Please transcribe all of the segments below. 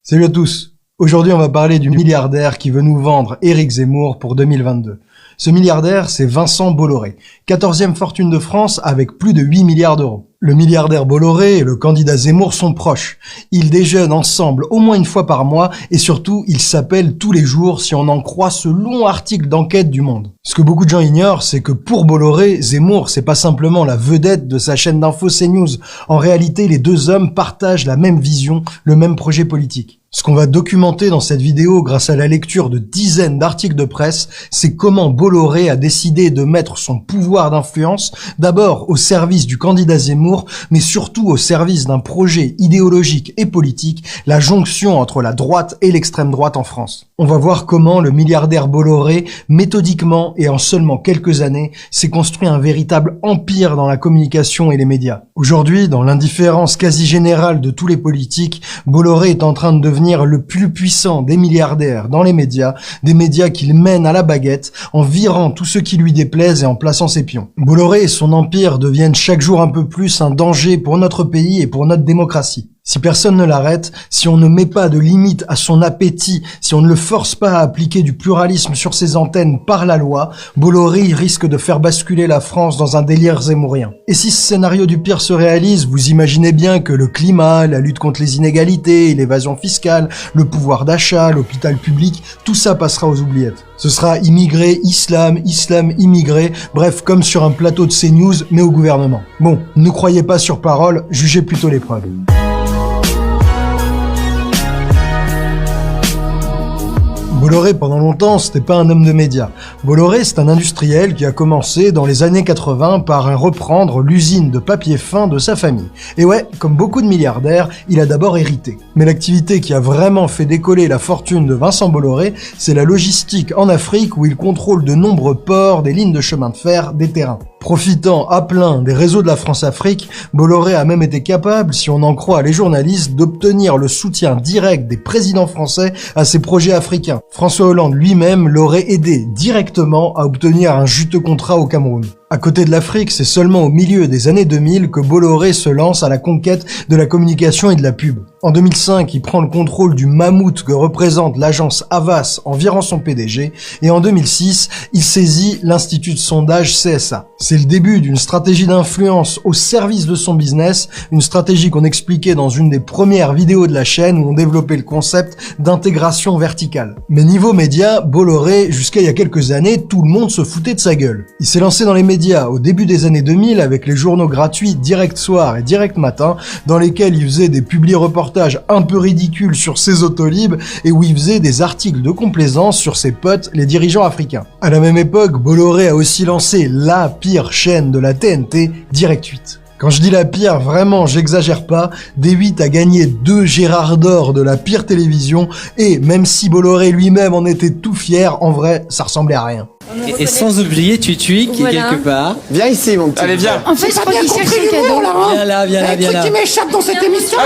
Salut à tous. Aujourd'hui, on va parler du milliardaire qui veut nous vendre Éric Zemmour pour 2022. Ce milliardaire, c'est Vincent Bolloré, 14e fortune de France avec plus de 8 milliards d'euros. Le milliardaire Bolloré et le candidat Zemmour sont proches. Ils déjeunent ensemble au moins une fois par mois et surtout, ils s'appellent tous les jours si on en croit ce long article d'enquête du Monde. Ce que beaucoup de gens ignorent, c'est que pour Bolloré, Zemmour, c'est pas simplement la vedette de sa chaîne d'info CNews. En réalité, les deux hommes partagent la même vision, le même projet politique. Ce qu'on va documenter dans cette vidéo grâce à la lecture de dizaines d'articles de presse, c'est comment Bolloré a décidé de mettre son pouvoir d'influence d'abord au service du candidat Zemmour, mais surtout au service d'un projet idéologique et politique, la jonction entre la droite et l'extrême droite en France. On va voir comment le milliardaire Bolloré, méthodiquement et en seulement quelques années, s'est construit un véritable empire dans la communication et les médias. Aujourd'hui, dans l'indifférence quasi générale de tous les politiques, Bolloré est en train de devenir le plus puissant des milliardaires dans les médias, des médias qu'il mène à la baguette en virant tout ce qui lui déplaise et en plaçant ses pions. Bolloré et son empire deviennent chaque jour un peu plus un danger pour notre pays et pour notre démocratie. Si personne ne l'arrête, si on ne met pas de limite à son appétit, si on ne le force pas à appliquer du pluralisme sur ses antennes par la loi, Bolloré risque de faire basculer la France dans un délire zemmourien. Et si ce scénario du pire se réalise, vous imaginez bien que le climat, la lutte contre les inégalités, l'évasion fiscale, le pouvoir d'achat, l'hôpital public, tout ça passera aux oubliettes. Ce sera immigré, islam, immigré, bref, comme sur un plateau de CNews, mais au gouvernement. Bon, ne croyez pas sur parole, jugez plutôt les preuves. Bolloré, pendant longtemps, c'était pas un homme de médias. Bolloré, c'est un industriel qui a commencé dans les années 80 par reprendre l'usine de papier fin de sa famille. Et ouais, comme beaucoup de milliardaires, il a d'abord hérité. Mais l'activité qui a vraiment fait décoller la fortune de Vincent Bolloré, c'est la logistique en Afrique où il contrôle de nombreux ports, des lignes de chemin de fer, des terrains. Profitant à plein des réseaux de la France-Afrique, Bolloré a même été capable, si on en croit les journalistes, d'obtenir le soutien direct des présidents français à ses projets africains. François Hollande lui-même l'aurait aidé directement à obtenir un juteux contrat au Cameroun. À côté de l'Afrique, c'est seulement au milieu des années 2000 que Bolloré se lance à la conquête de la communication et de la pub. En 2005, il prend le contrôle du mammouth que représente l'agence Havas en virant son PDG, et en 2006, il saisit l'institut de sondage CSA. C'est le début d'une stratégie d'influence au service de son business, une stratégie qu'on expliquait dans une des premières vidéos de la chaîne où on développait le concept d'intégration verticale. Mais niveau média, Bolloré, jusqu'à il y a quelques années, tout le monde se foutait de sa gueule. Il s'est lancé dans les médias au début des années 2000 avec les journaux gratuits Direct Soir et Direct Matin, dans lesquels il faisait des publi-reportages un peu ridicules sur ses Autolib et où il faisait des articles de complaisance sur ses potes, les dirigeants africains. À la même époque, Bolloré a aussi lancé la pire chaîne de la TNT, Direct 8. Quand je dis la pire, vraiment, j'exagère pas, D8 a gagné 2 Gérard d'Or de la pire télévision et même si Bolloré lui-même en était tout fier, en vrai, ça ressemblait à rien. Et sans oublier Tutuy qui est quelque part. Viens ici mon petit. Allez viens. En fait, je crois qu'il cherche un cadeau là. Viens là. qui m'échappe dans cette émission.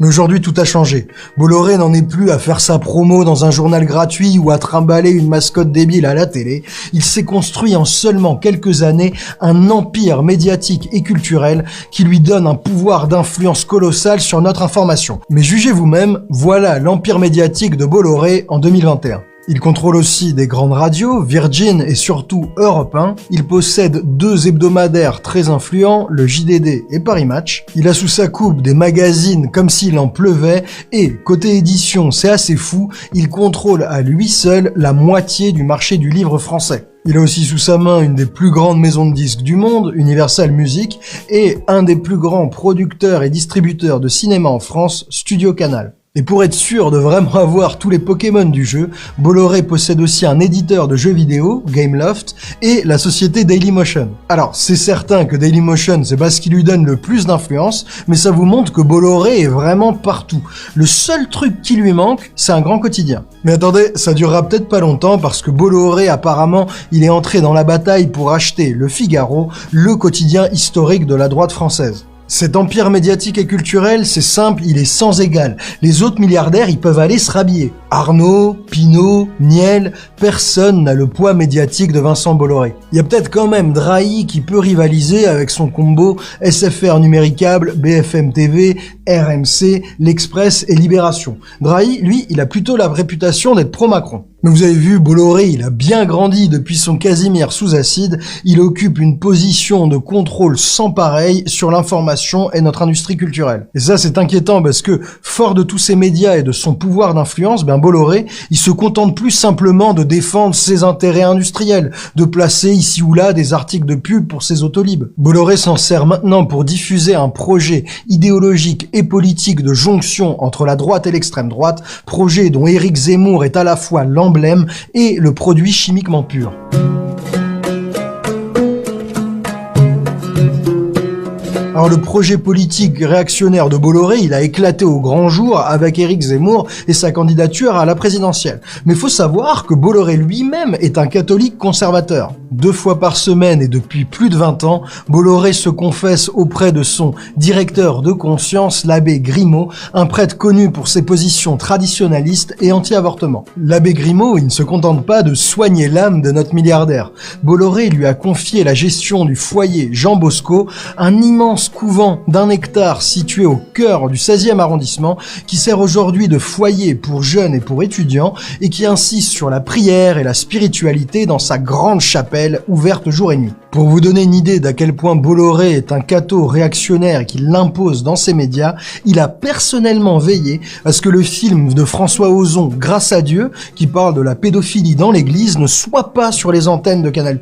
Mais aujourd'hui, tout a changé. Bolloré n'en est plus à faire sa promo dans un journal gratuit ou à trimballer une mascotte débile à la télé. Il s'est construit en seulement quelques années un empire médiatique et culturel qui lui donne un pouvoir d'influence colossal sur notre information. Mais jugez vous-même, voilà l'empire médiatique de Bolloré en 2021. Il contrôle aussi des grandes radios, Virgin et surtout Europe 1. Il possède 2 hebdomadaires très influents, le JDD et Paris Match. Il a sous sa coupe des magazines comme s'il en pleuvait et, côté édition, c'est assez fou, il contrôle à lui seul la moitié du marché du livre français. Il a aussi sous sa main une des plus grandes maisons de disques du monde, Universal Music, et un des plus grands producteurs et distributeurs de cinéma en France, Studio Canal. Et pour être sûr de vraiment avoir tous les Pokémon du jeu, Bolloré possède aussi un éditeur de jeux vidéo, Gameloft, et la société Dailymotion. Alors, c'est certain que Dailymotion, c'est pas ce qui lui donne le plus d'influence, mais ça vous montre que Bolloré est vraiment partout. Le seul truc qui lui manque, c'est un grand quotidien. Mais attendez, ça durera peut-être pas longtemps parce que Bolloré, apparemment, il est entré dans la bataille pour acheter Le Figaro, le quotidien historique de la droite française. Cet empire médiatique et culturel, c'est simple, il est sans égal. Les autres milliardaires, ils peuvent aller se rhabiller. Arnaud, Pinault, Niel, personne n'a le poids médiatique de Vincent Bolloré. Il y a peut-être quand même Drahi qui peut rivaliser avec son combo SFR Numéricable, BFM TV, RMC, L'Express et Libération. Drahi, lui, il a plutôt la réputation d'être pro-Macron. Mais vous avez vu, Bolloré, il a bien grandi depuis son Casimir sous acide, il occupe une position de contrôle sans pareil sur l'information et notre industrie culturelle. Et ça, c'est inquiétant parce que, fort de tous ces médias et de son pouvoir d'influence, Bolloré, il se contente plus simplement de défendre ses intérêts industriels, de placer ici ou là des articles de pub pour ses autolibes. Bolloré s'en sert maintenant pour diffuser un projet idéologique et politique de jonction entre la droite et l'extrême droite, projet dont Éric Zemmour est à la fois l'emblème et le produit chimiquement pur. Alors le projet politique réactionnaire de Bolloré, il a éclaté au grand jour avec Éric Zemmour et sa candidature à la présidentielle. Mais faut savoir que Bolloré lui-même est un catholique conservateur. 2 fois par semaine et depuis plus de 20 ans, Bolloré se confesse auprès de son directeur de conscience, l'abbé Grimaud, un prêtre connu pour ses positions traditionnalistes et anti-avortement. L'abbé Grimaud, il ne se contente pas de soigner l'âme de notre milliardaire. Bolloré lui a confié la gestion du foyer Jean Bosco, un immense couvent d'1 hectare situé au cœur du 16e arrondissement qui sert aujourd'hui de foyer pour jeunes et pour étudiants et qui insiste sur la prière et la spiritualité dans sa grande chapelle ouverte jour et nuit. Pour vous donner une idée d'à quel point Bolloré est un catho réactionnaire et qu'il l'impose dans ses médias, il a personnellement veillé à ce que le film de François Ozon, Grâce à Dieu, qui parle de la pédophilie dans l'église, ne soit pas sur les antennes de Canal+.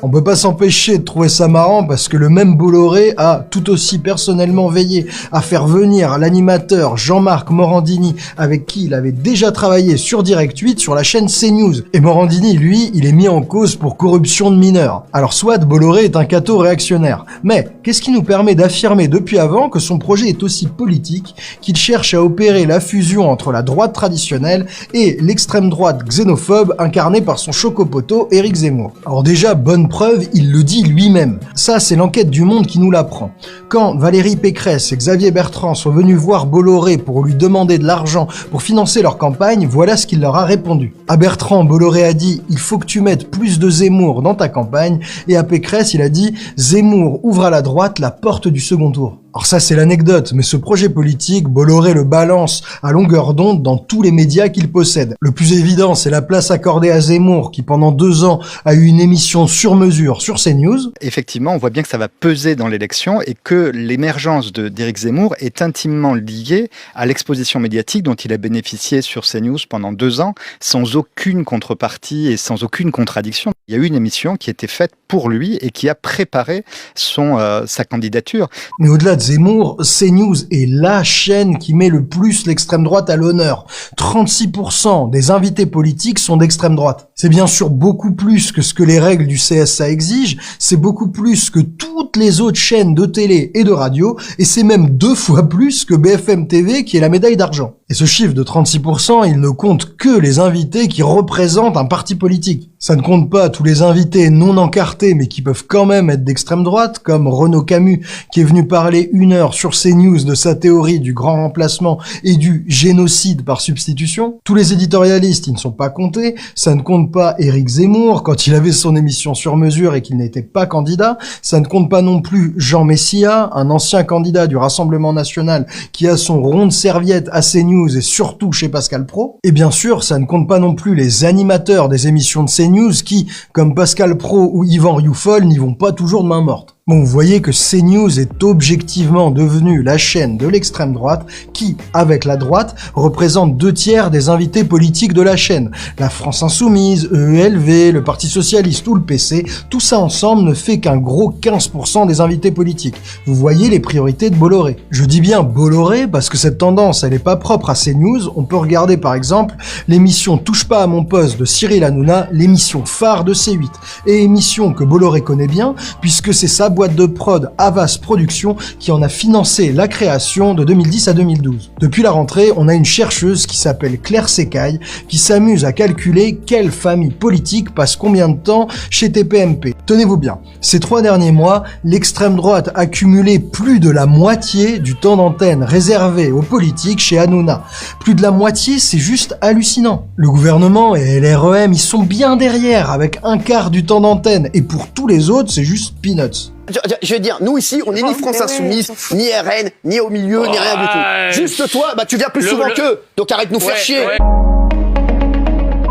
On peut pas s'empêcher de trouver ça marrant parce que le même Bolloré a tout aussi personnellement veillé à faire venir l'animateur Jean-Marc Morandini avec qui il avait déjà travaillé sur Direct 8 sur la chaîne CNews. Et Morandini, lui, il est mis en cause pour corruption de mineurs. Alors soit Bolloré est un catho réactionnaire, mais qu'est-ce qui nous permet d'affirmer depuis avant que son projet est aussi politique, qu'il cherche à opérer la fusion entre la droite traditionnelle et l'extrême droite xénophobe incarnée par son chocopoto Éric Zemmour. Alors déjà, bonne preuve, il le dit lui-même. Ça, c'est l'enquête du Monde qui nous l'apprend. Quand Valérie Pécresse et Xavier Bertrand sont venus voir Bolloré pour lui demander de l'argent pour financer leur campagne, voilà ce qu'il leur a répondu. À Bertrand, Bolloré a dit « Il faut que tu mettes plus de Zemmour dans ta campagne » et à Pécresse, il a dit « Zemmour ouvre à la droite la porte du second tour ». Alors ça c'est l'anecdote, mais ce projet politique, Bolloré le balance à longueur d'onde dans tous les médias qu'il possède. Le plus évident, c'est la place accordée à Zemmour, qui pendant 2 ans a eu une émission sur mesure sur CNews. Effectivement, on voit bien que ça va peser dans l'élection et que l'émergence d'Éric Zemmour est intimement liée à l'exposition médiatique dont il a bénéficié sur CNews pendant 2 ans, sans aucune contrepartie et sans aucune contradiction. Il y a eu une émission qui était faite pour lui et qui a préparé sa candidature. Mais au-delà de Zemmour, CNews est la chaîne qui met le plus l'extrême droite à l'honneur. 36% des invités politiques sont d'extrême droite. C'est bien sûr beaucoup plus que ce que les règles du CSA exigent, c'est beaucoup plus que toutes les autres chaînes de télé et de radio, et c'est même 2 fois plus que BFM TV qui est la médaille d'argent. Et ce chiffre de 36%, il ne compte que les invités qui représentent un parti politique. Ça ne compte pas tous les invités non encartés mais qui peuvent quand même être d'extrême droite, comme Renaud Camus qui est venu parler 1 heure sur CNews de sa théorie du grand remplacement et du génocide par substitution. Tous les éditorialistes, ils ne sont pas comptés. Ça ne compte pas Éric Zemmour quand il avait son émission sur mesure et qu'il n'était pas candidat. Ça ne compte pas non plus Jean Messia, un ancien candidat du Rassemblement National qui a son rond de serviette à CNews et surtout chez Pascal Praud. Et bien sûr, ça ne compte pas non plus les animateurs des émissions de CNews qui, comme Pascal Praud ou Yvan Rioufol, n'y vont pas toujours de main morte. Bon, vous voyez que CNews est objectivement devenue la chaîne de l'extrême droite qui, avec la droite, représente 2/3 des invités politiques de la chaîne. La France Insoumise, EELV, le Parti Socialiste ou le PC, tout ça ensemble ne fait qu'un gros 15% des invités politiques. Vous voyez les priorités de Bolloré. Je dis bien Bolloré parce que cette tendance, elle n'est pas propre à CNews. On peut regarder par exemple l'émission Touche pas à mon poste de Cyril Hanouna, l'émission phare de C8, et émission que Bolloré connaît bien puisque c'est sa boîte boîte de prod Havas Productions qui en a financé la création de 2010 à 2012. Depuis la rentrée, on a une chercheuse qui s'appelle Claire Secaille qui s'amuse à calculer quelle famille politique passe combien de temps chez TPMP. Tenez-vous bien, ces 3 derniers mois, l'extrême droite a cumulé plus de la moitié du temps d'antenne réservé aux politiques chez Hanouna. Plus de la moitié, c'est juste hallucinant. Le gouvernement et LREM, ils sont bien derrière avec un quart du temps d'antenne et pour tous les autres, c'est juste peanuts. Je veux dire, nous ici, on n'est ni France Insoumise, ni RN, ni au milieu, ni rien du tout. Juste toi, tu viens plus souvent qu'eux, donc arrête de nous faire chier.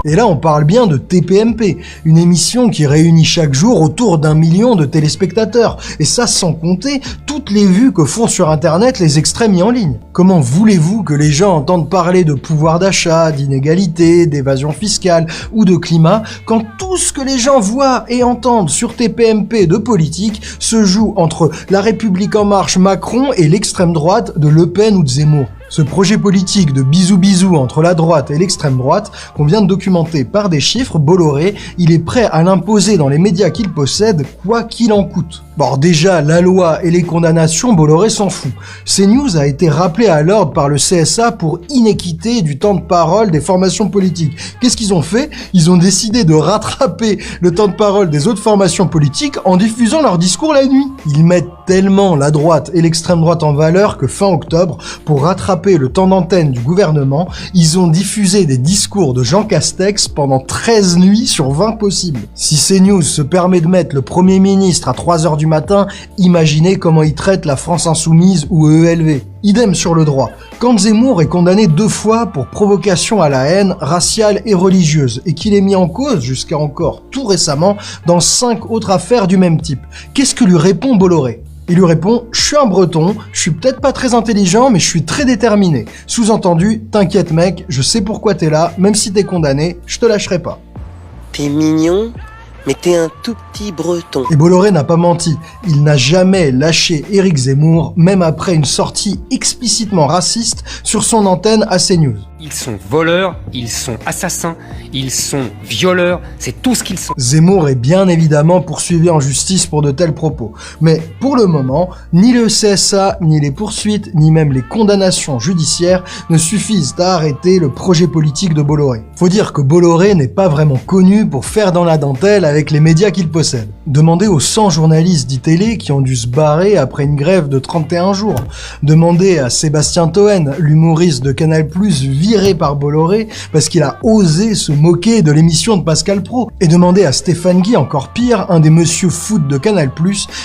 Et là, on parle bien de TPMP, une émission qui réunit chaque jour autour d'1 million de téléspectateurs. Et ça sans compter toutes les vues que font sur Internet les extraits mis en ligne. Comment voulez-vous que les gens entendent parler de pouvoir d'achat, d'inégalité, d'évasion fiscale ou de climat quand tout ce que les gens voient et entendent sur TPMP de politique se joue entre La République En Marche Macron et l'extrême droite de Le Pen ou de Zemmour? Ce projet politique de bisous-bisous entre la droite et l'extrême droite, qu'on vient de documenter par des chiffres, Bolloré, il est prêt à l'imposer dans les médias qu'il possède, quoi qu'il en coûte. Bon, déjà, la loi et les condamnations, Bolloré s'en fout. CNews a été rappelé à l'ordre par le CSA pour inéquité du temps de parole des formations politiques. Qu'est-ce qu'ils ont fait? Ils ont décidé de rattraper le temps de parole des autres formations politiques en diffusant leurs discours la nuit. Ils mettent tellement la droite et l'extrême droite en valeur que fin octobre, pour rattraper le temps d'antenne du gouvernement, ils ont diffusé des discours de Jean Castex pendant 13 nuits sur 20 possibles. Si CNews se permet de mettre le Premier ministre à 3h du matin, imaginez comment il traite la France Insoumise ou EELV. Idem sur le droit. Quand Zemmour est condamné 2 fois pour provocation à la haine raciale et religieuse et qu'il est mis en cause jusqu'à encore tout récemment dans 5 autres affaires du même type, qu'est-ce que lui répond Bolloré? Il lui répond « Je suis un breton, je suis peut-être pas très intelligent, mais je suis très déterminé. Sous-entendu, t'inquiète mec, je sais pourquoi t'es là, même si t'es condamné, je te lâcherai pas. » T'es mignon, mais t'es un tout petit breton. Et Bolloré n'a pas menti, il n'a jamais lâché Éric Zemmour, même après une sortie explicitement raciste sur son antenne à CNews. Ils sont voleurs, ils sont assassins, ils sont violeurs, c'est tout ce qu'ils sont. Zemmour est bien évidemment poursuivi en justice pour de tels propos. Mais pour le moment, ni le CSA, ni les poursuites, ni même les condamnations judiciaires ne suffisent à arrêter le projet politique de Bolloré. Faut dire que Bolloré n'est pas vraiment connu pour faire dans la dentelle avec les médias qu'il possède. Demandez aux 100 journalistes d'ITélé qui ont dû se barrer après une grève de 31 jours. Demandez à Sébastien Toen, l'humoriste de Canal+, viré par Bolloré parce qu'il a osé se moquer de l'émission de Pascal Praud. Et demandez à Stéphane Guy, encore pire, un des monsieur foot de Canal+,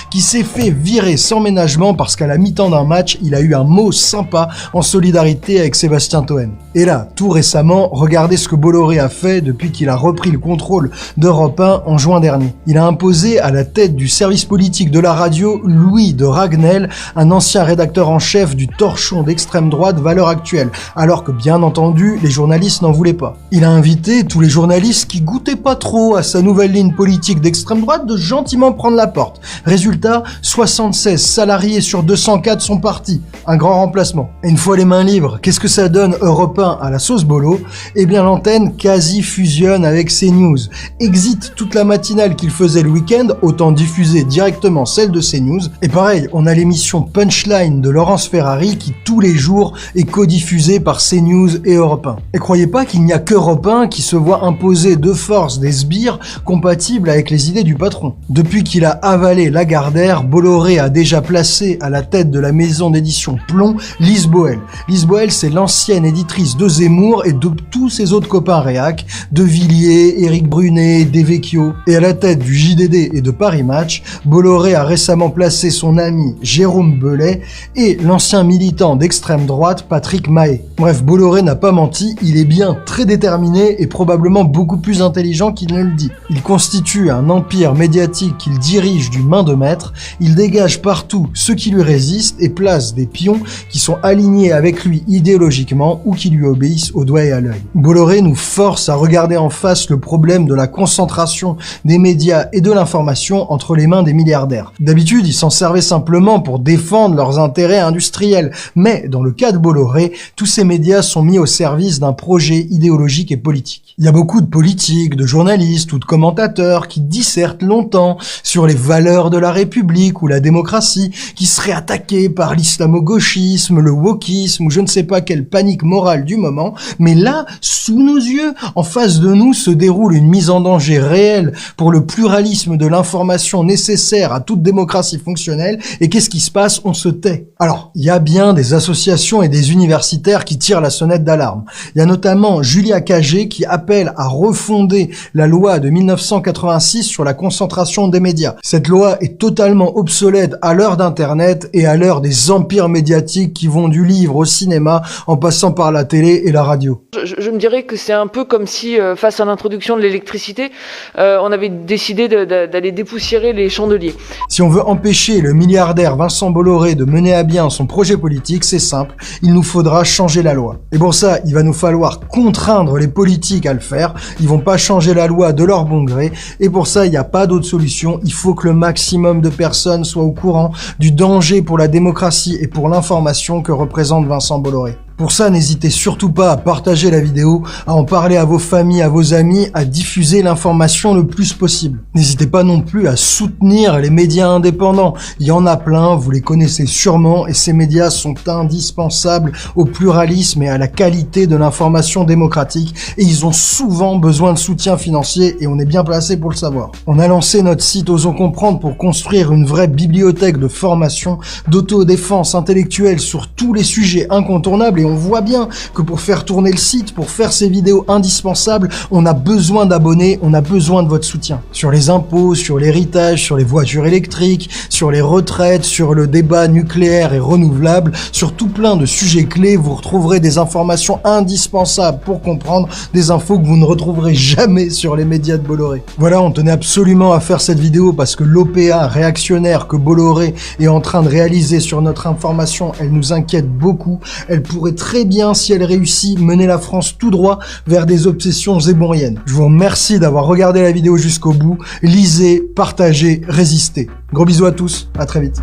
qui s'est fait virer sans ménagement parce qu'à la mi-temps d'un match, il a eu un mot sympa en solidarité avec Sébastien Toen. Et là, tout récemment, regardez ce que Bolloré a fait depuis qu'il a repris le contrôle d'Europe 1 en juin dernier. Il a imposé à la tête du service politique de la radio Louis de Ragnel, un ancien rédacteur en chef du torchon d'extrême droite Valeurs Actuelles, alors que bien entendu, les journalistes n'en voulaient pas. Il a invité tous les journalistes qui goûtaient pas trop à sa nouvelle ligne politique d'extrême droite de gentiment prendre la porte. Résultat, 76 salariés sur 204 sont partis. Un grand remplacement. Et une fois les mains libres, qu'est-ce que ça donne Europe 1 à la sauce Bolo? Eh bien l'antenne quasi fusionne avec CNews. Exit toute la matinale qu'il faisait le week-end, autant diffuser directement celle de CNews. Et pareil, on a l'émission Punchline de Laurence Ferrari qui tous les jours est codiffusée par CNews et Europe 1. Et croyez pas qu'il n'y a qu'Europe 1 qui se voit imposer de force des sbires compatibles avec les idées du patron. Depuis qu'il a avalé Lagardère, Bolloré a déjà placé à la tête de la maison d'édition Plomb Lise Boel. Lise Boel, c'est l'ancienne éditrice de Zemmour et de tous ses autres copains réac, de Villiers, Éric Brunet, Devecchio. Et à la tête du JDD et de Paris Match, Bolloré a récemment placé son ami Jérôme Belay et l'ancien militant d'extrême droite Patrick Mahé. Bref, Bolloré n'a pas menti, il est bien très déterminé et probablement beaucoup plus intelligent qu'il ne le dit. Il constitue un empire médiatique qu'il dirige d'une main de maître, il dégage partout ceux qui lui résistent et place des pions qui sont alignés avec lui idéologiquement ou qui lui obéissent au doigt et à l'œil. Bolloré nous force à regarder en face le problème de la concentration des médias et de l'information entre les mains des milliardaires. D'habitude, ils s'en servaient simplement pour défendre leurs intérêts industriels, mais dans le cas de Bolloré, tous ces médias sont mis au service d'un projet idéologique et politique. Il y a beaucoup de politiques, de journalistes ou de commentateurs qui dissertent longtemps sur les valeurs de la République ou la démocratie, qui seraient attaqués par l'islamo-gauchisme, le wokisme ou je ne sais pas quelle panique morale du moment, mais là, sous nos yeux, en face de nous, se déroule une mise en danger réelle pour le pluralisme de l'information nécessaire à toute démocratie fonctionnelle, et qu'est-ce qui se passe? On se tait. Alors, il y a bien des associations et des universitaires qui tirent la sonnette d'alarme. Il y a notamment Julia Cagé qui appelle à refonder la loi de 1986 sur la concentration des médias. Cette loi est totalement obsolète à l'heure d'Internet et à l'heure des empires médiatiques qui vont du livre au cinéma en passant par la télé et la radio. Je me dirais que c'est un peu comme si, face à l'introduction de l'électricité, on avait décidé d'aller dépoussiérer les chandeliers. Si on veut empêcher le milliardaire Vincent Bolloré de mener à bien son projet politique, c'est simple, il nous faudra changer la loi. Et pour ça, il va nous falloir contraindre les politiques à le faire, ils vont pas changer la loi de leur bon gré, et pour ça, il n'y a pas d'autre solution, il faut que le maximum de personnes soient au courant du danger pour la démocratie et pour l'information que représente Vincent Bolloré. Pour ça, n'hésitez surtout pas à partager la vidéo, à en parler à vos familles, à vos amis, à diffuser l'information le plus possible. N'hésitez pas non plus à soutenir les médias indépendants. Il y en a plein, vous les connaissez sûrement, et ces médias sont indispensables au pluralisme et à la qualité de l'information démocratique, et ils ont souvent besoin de soutien financier, et on est bien placé pour le savoir. On a lancé notre site Osons Comprendre pour construire une vraie bibliothèque de formation, d'autodéfense intellectuelle sur tous les sujets incontournables, et on voit bien que pour faire tourner le site, pour faire ces vidéos indispensables, on a besoin d'abonnés, on a besoin de votre soutien. Sur les impôts, sur l'héritage, sur les voitures électriques, sur les retraites, sur le débat nucléaire et renouvelable, sur tout plein de sujets clés, vous retrouverez des informations indispensables pour comprendre, des infos que vous ne retrouverez jamais sur les médias de Bolloré. Voilà, on tenait absolument à faire cette vidéo parce que l'OPA réactionnaire que Bolloré est en train de réaliser sur notre information, elle nous inquiète beaucoup. Elle pourrait très bien, si elle réussit, mener la France tout droit vers des obsessions zéboriennes. Je vous remercie d'avoir regardé la vidéo jusqu'au bout. Lisez, partagez, résistez. Gros bisous à tous, à très vite.